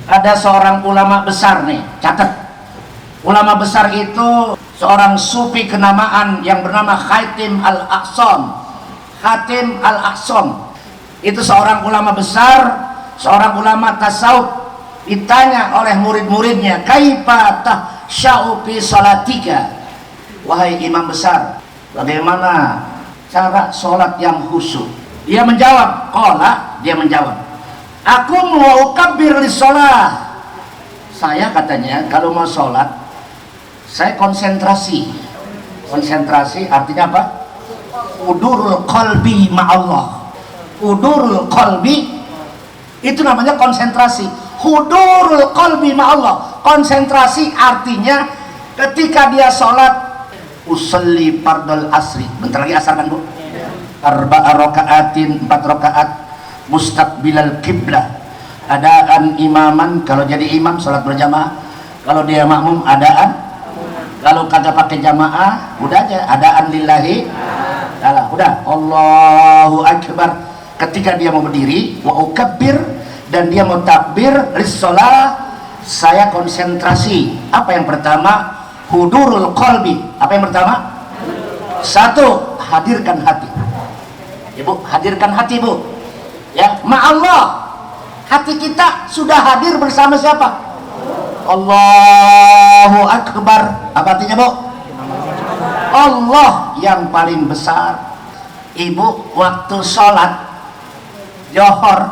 Ada seorang ulama besar nih, catat. Ulama besar itu seorang sufi kenamaan yang bernama Khatim Al-Aqsam. Khatim Al-Aqsam itu seorang ulama besar, seorang ulama tasawuf. Ditanya oleh murid-muridnya, kaifa tahsya'u fi salatika, wahai imam besar, bagaimana cara sholat yang khusyuk? Dia menjawab, dia menjawab, aku mau kabir li sholat. Saya katanya kalau mau sholat, saya konsentrasi. Konsentrasi artinya apa? Hudurul qalbi ma'allah. Hudurul qalbi itu namanya konsentrasi. Hudurul qalbi ma'allah. Konsentrasi artinya ketika dia sholat, usolli fardal asri, bentar lagi asar kan bu? Arba'a raka'atin, 4 rakaat mustaqbilal qiblah, adaan imaman, kalau jadi imam sholat berjamaah, kalau dia makmum adaan, kalau kagak pakai jamaah udah aja adaan lillahi ta'ala, udah Allahu akbar. Ketika dia mau berdiri, wa ukabbir, dan dia mau takbir lissolah, saya konsentrasi. Apa yang pertama? Hudurul qalbi. Apa yang pertama? 1, hadirkan hati. Ya bu, hadirkan hati bu. Ya, ma'allah. Hati kita sudah hadir bersama siapa? Allahu akbar. Apa artinya bu? Allah yang paling besar. Ibu waktu sholat Johor,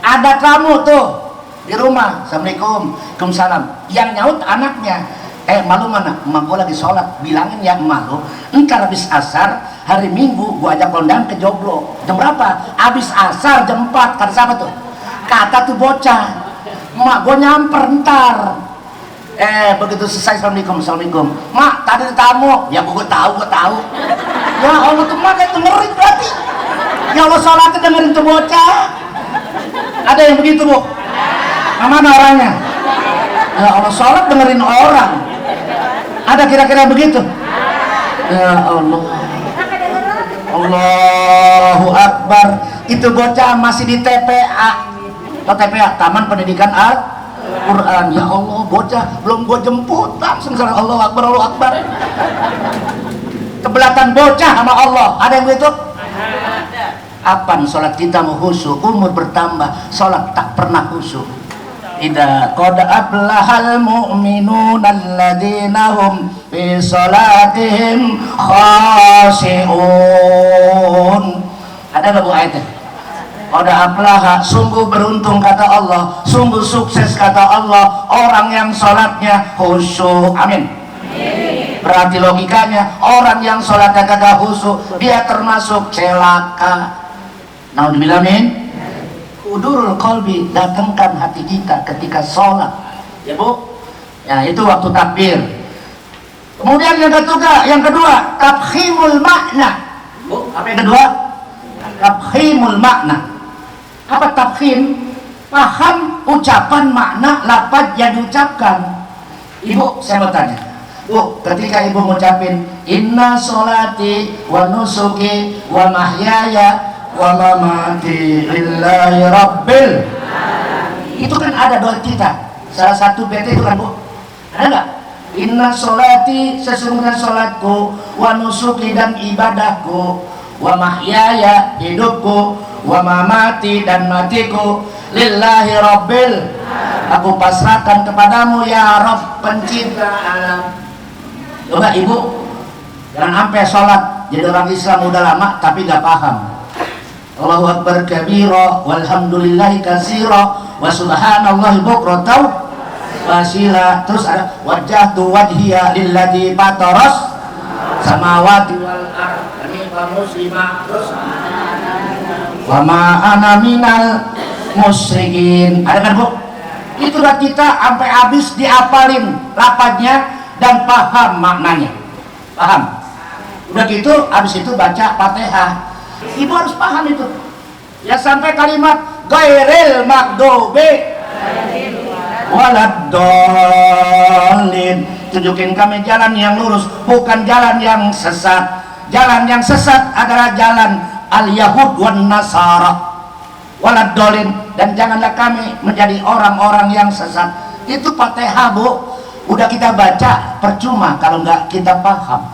ada kamu tuh di rumah, assalamualaikum, waalaikumsalam, yang nyaut anaknya, malu mana? Emak gua lagi sholat. Bilangin ya malu, entar habis asar hari Minggu gua ajak kondangan ke Joglo. Jam berapa? Habis asar jam 4. Kata siapa tuh? Kata tuh bocah, emak gua nyamper ntar. Begitu selesai assalamualaikum, mak tadi ada tamu. Ya gua tahu. Ya Allah tuh mak kayak dengerin berarti. Ya Allah sholatnya dengerin tuh bocah. Ada yang begitu bu? Mana orangnya? Ya Allah sholat dengerin orang. Ada kira-kira begitu? Ya Allah. Allahu Akbar. Itu bocah masih di TPA. Atau TPA, Taman Pendidikan Al-Quran. Ya Allah, bocah belum gua jemput langsung salah Allahu Akbar, Allahu Akbar. Kebelatan bocah sama Allah. Ada yang begitu? Kapan sholat kita mau khusyuk? Umur bertambah, sholat tak pernah khusyuk. Idza qad aflahal mu'minuna alladzina hum fi sholatihim khashi'un. Ada nggak bu ayatnya? Qad aflaha, sungguh beruntung kata Allah, sungguh sukses kata Allah orang yang sholatnya khusyuk. Amin. Berarti logikanya orang yang sholatnya kagak khusyuk dia termasuk celaka. Naudzubillahin. Hudurul qalbi, datangkan hati kita ketika sholat. Ya bu, ya itu waktu takbir. Kemudian yang kedua, tafhimul makna. Bu, apa yang kedua? Tafhimul makna. Apa tafhim? Paham ucapan makna lafaz yang diucapkan. Ibu, saya mau tanya. Bu, ketika ibu ngucapin inna sholati wa nusuki wa mahyaya wa mamati lillahi rabbil alamin, itu kan ada doa kita. Salah satu bait itu kan bu, ada nggak? Inna sholati, sesungguhnya sholatku, wa nusuki dan ibadahku, wa mahyaya hidupku, wa mamati dan matiku, lillahi rabbil, aku pasrahkan kepadamu ya Rabb pencipta alam. Coba ibu jangan sampai sholat jadi orang Islam udah lama tapi nggak paham. Allahu Akbar kabira walhamdulillahi katsira wa subhanallahi bukratan wasila. Terus ada wajjahtu wajhiya lilladzi fataras samawati wal ardi muslimah. Terus wa ma ana minal musyrikin. Ada kan bu? Itulah kita sampai habis diapalin lafadznya dan paham maknanya. Paham? Udah gitu habis itu baca Fatihah. Ibu harus paham itu. Ya sampai kalimat ghairil maghdubi waladdallin. Tunjukin kami jalan yang lurus, bukan jalan yang sesat. Jalan yang sesat adalah jalan al-Yahud wan Nasara. waladdallin, dan janganlah kami menjadi orang-orang yang sesat. Itu Fatihah, Bu. Udah kita baca percuma kalau nggak kita paham.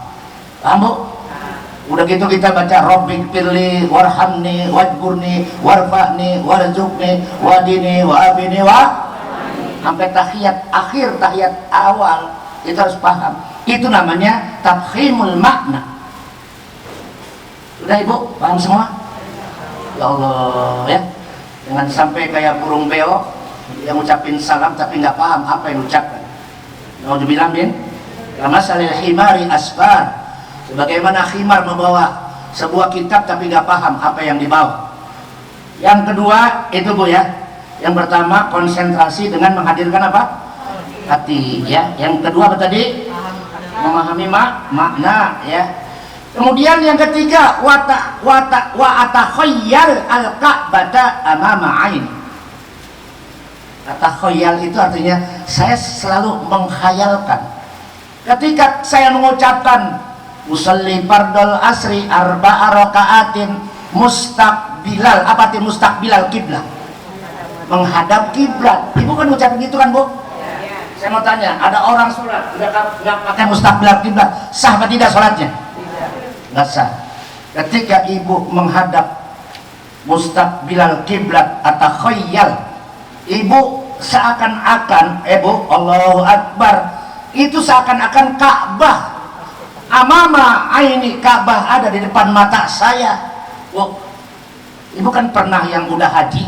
Paham, Bu? Udah gitu kita baca Rabbik firli warhamni wajburni warfa'ni warzuqni wadini wa'abini sampai tahiyat akhir, tahiyat awal. Itu harus paham. Itu namanya tafhimul makna. Sudah, Ibu? Paham semua? Ya Allah, ya. Jangan sampai kayak burung beo yang ucapin salam tapi nggak paham apa yang ucapkan. Nauzubillah min kamasalil himari asfar. Sebagaimana khimar membawa sebuah kitab tapi nggak paham apa yang dibawa. Yang kedua itu, Bu, ya. Yang pertama konsentrasi dengan menghadirkan apa? Hati, ya. Yang kedua apa tadi? Memahami makna, ya. Kemudian yang ketiga wa atakhayyal al-ka'bata amama aini. Atakhayyal itu artinya saya selalu menghayalkan. Ketika saya mengucapkan musalli fardul asri arba'a raka'atin mustaqbilal, apa arti mustaqbilal kiblat? Menghadap kiblat. Ibu kan ucapin gitu kan, Bu? Saya mau tanya, ada orang sholat nggak pakai mustaqbilal kiblat, sah atau tidak sholatnya? Nggak sah. Ketika ibu menghadap mustaqbilal kiblat atau khayyal, ibu seakan-akan, Bu, Allahu Akbar, itu seakan-akan Ka'bah amama aini, Ka'bah ada di depan mata saya. Oh, ibu kan pernah yang udah haji,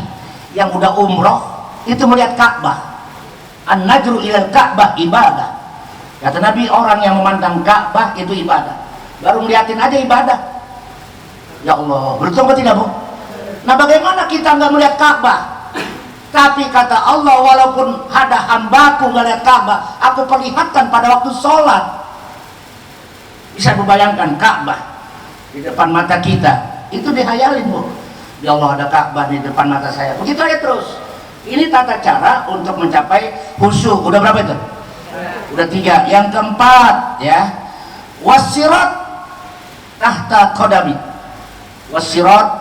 yang udah umroh, itu melihat Ka'bah. An-najru ilal Ka'bah ibadah. Kata Nabi, orang yang memandang Ka'bah itu ibadah. Baru melihatin aja ibadah. Ya Allah, beruntung atau tidak, Bu? Nah, bagaimana kita nggak melihat Ka'bah? Tapi kata Allah, walaupun ada hambaku nggak lihat Ka'bah, aku perlihatkan pada waktu sholat. Bisa membayangkan Ka'bah di depan mata kita, itu dihayalin, Bu. Ya Allah, ada Ka'bah di depan mata saya. Begitu aja terus. Ini tata cara untuk mencapai khusyuk. Udah berapa itu? Udah 3. Yang keempat, ya, wasirat tahta qadami. Wasirat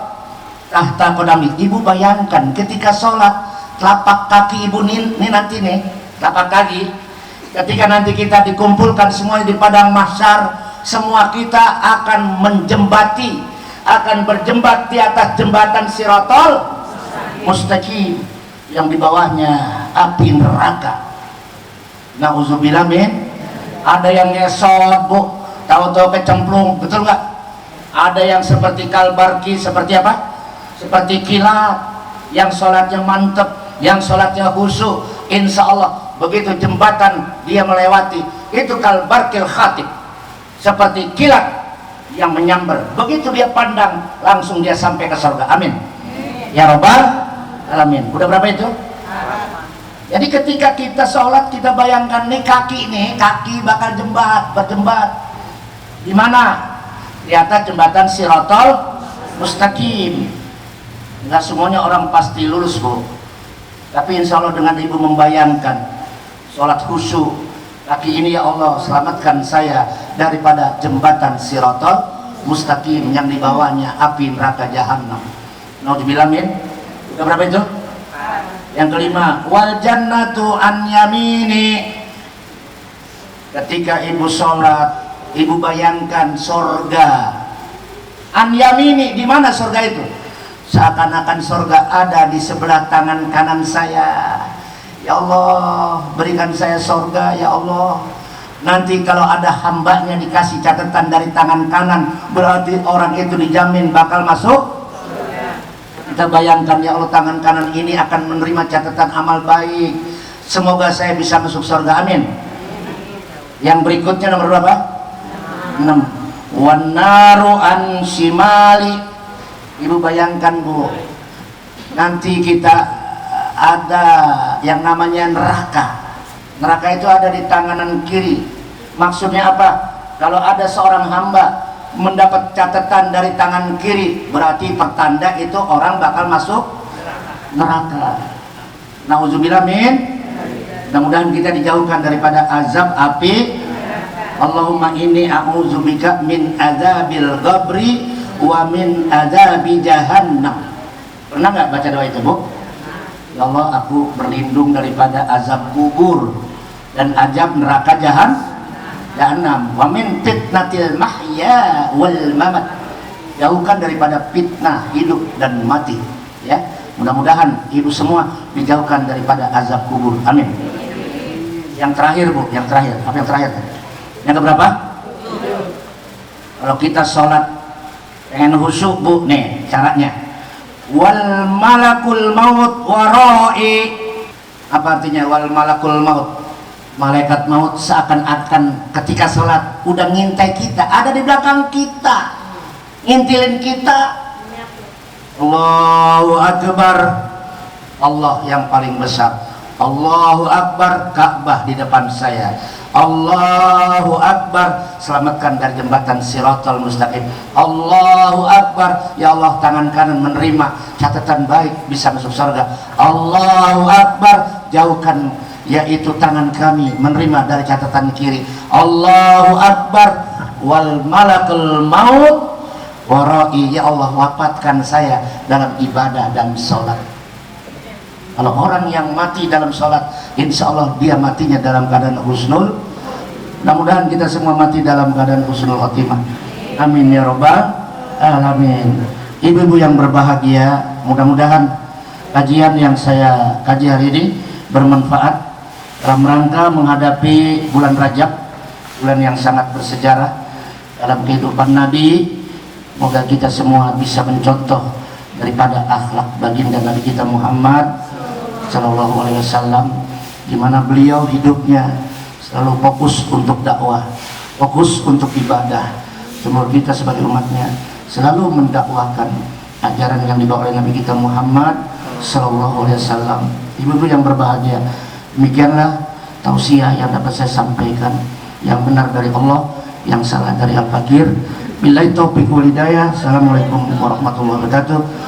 tahta qadami. Ibu bayangkan ketika sholat, telapak kaki ibu ini nanti nih, telapak kaki, ketika nanti kita dikumpulkan semuanya di padang mahsyar, semua kita akan menjembati, akan berjembat di atas jembatan Siratal Mustaqim, yang di bawahnya api neraka. Nauzubillah min. Ada yang ngesot, Bu, tahu-tahu kecemplung, betul nggak? Ada yang seperti kalbarki, seperti apa? Seperti kilat, yang sholatnya mantep, yang sholatnya khusyuk. Insya Allah begitu jembatan dia melewati, itu kalbarkil khatib, seperti kilat yang menyambar. Begitu dia pandang, langsung dia sampai ke surga. Amin ya Rabbal alamin. Udah berapa itu? Jadi ketika kita sholat, kita bayangkan nih kaki bakal berjembat di mana? Di atas jembatan Siratal Mustaqim. Nggak semuanya orang pasti lulus, Bu, tapi insya Allah dengan ibu membayangkan sholat khusyuk, kaki ini, ya Allah selamatkan saya daripada jembatan Siratal Mustaqim yang di bawahnya api neraka jahanam. Nauzubillah min. Udah berapa itu? Yang kelima, wal jannatu an yamini. Ketika ibu sholat, ibu bayangkan sorga an yamini. Di mana sorga itu? Seakan-akan sorga ada di sebelah tangan kanan saya. Ya Allah, berikan saya sorga, ya Allah. Nanti kalau ada hambanya dikasih catatan dari tangan kanan, berarti orang itu dijamin bakal masuk. Kita bayangkan, ya Allah, tangan kanan ini akan menerima catatan amal baik. Semoga saya bisa masuk surga, amin. Yang berikutnya nomor berapa? 6. Wan naru an shimali. Ibu bayangkan, Bu, nanti kita ada yang namanya neraka. Neraka itu ada di tangan kiri. Maksudnya apa? Kalau ada seorang hamba mendapat catatan dari tangan kiri, berarti pertanda itu orang bakal masuk neraka. Nauzubillah min. Mudah-mudahan kita dijauhkan daripada azab api. Allahumma inni a'udzubika min adzabil qabri wa min adzabi jahannam. Pernah nggak baca doa itu, Bu? Ya Allah, aku berlindung daripada azab kubur dan azab neraka jahanam. Wa min fitnatil mahya wal mamat. Jauhkan daripada fitnah hidup dan mati, ya. Mudah-mudahan ibu semua dijauhkan daripada azab kubur. Amin. Yang terakhir, Bu, yang terakhir. Apa yang terakhir? Yang keberapa? Kalau kita sholat pengen khusyuk, Bu, nih caranya. Wal malakul maut warai. Apa artinya wal malakul maut? Malaikat maut seakan-akan ketika sholat udah ngintai kita, ada di belakang kita, ngintilin kita. Allahu Akbar, Allah yang paling besar. Allahu Akbar, Ka'bah di depan saya. Allahu Akbar, selamatkan dari jembatan Siratal Mustaqim. Allahu Akbar, ya Allah, tangan kanan menerima catatan baik bisa masuk surga. Allahu Akbar, jauhkan yaitu tangan kami menerima dari catatan kiri. Allahu Akbar, wal malakul maut warai, ya Allah, wafatkan saya dalam ibadah dan sholat. Kalau orang yang mati dalam sholat, insya Allah dia matinya dalam keadaan husnul. Mudah-mudahan kita semua mati dalam keadaan husnul khotimah. Amin ya robbal alamin. Ibu-ibu yang berbahagia, mudah-mudahan kajian yang saya kaji hari ini bermanfaat dalam rangka menghadapi bulan Rajab, bulan yang sangat bersejarah dalam kehidupan Nabi. Semoga kita semua bisa mencontoh daripada akhlak baginda Nabi kita Muhammad Sallallahu Alaihi Wasallam, di mana beliau hidupnya selalu fokus untuk dakwah, fokus untuk ibadah. Semoga kita sebagai umatnya selalu mendakwakan ajaran yang dibawa oleh Nabi kita Muhammad Sallallahu Alaihi Wasallam. Ibu-ibu yang berbahagia, demikianlah tausiah yang dapat saya sampaikan, yang benar dari Allah, yang salah dari Al-Fakir. Billahi taufiq wal hidayah. Assalamualaikum warahmatullahi wabarakatuh.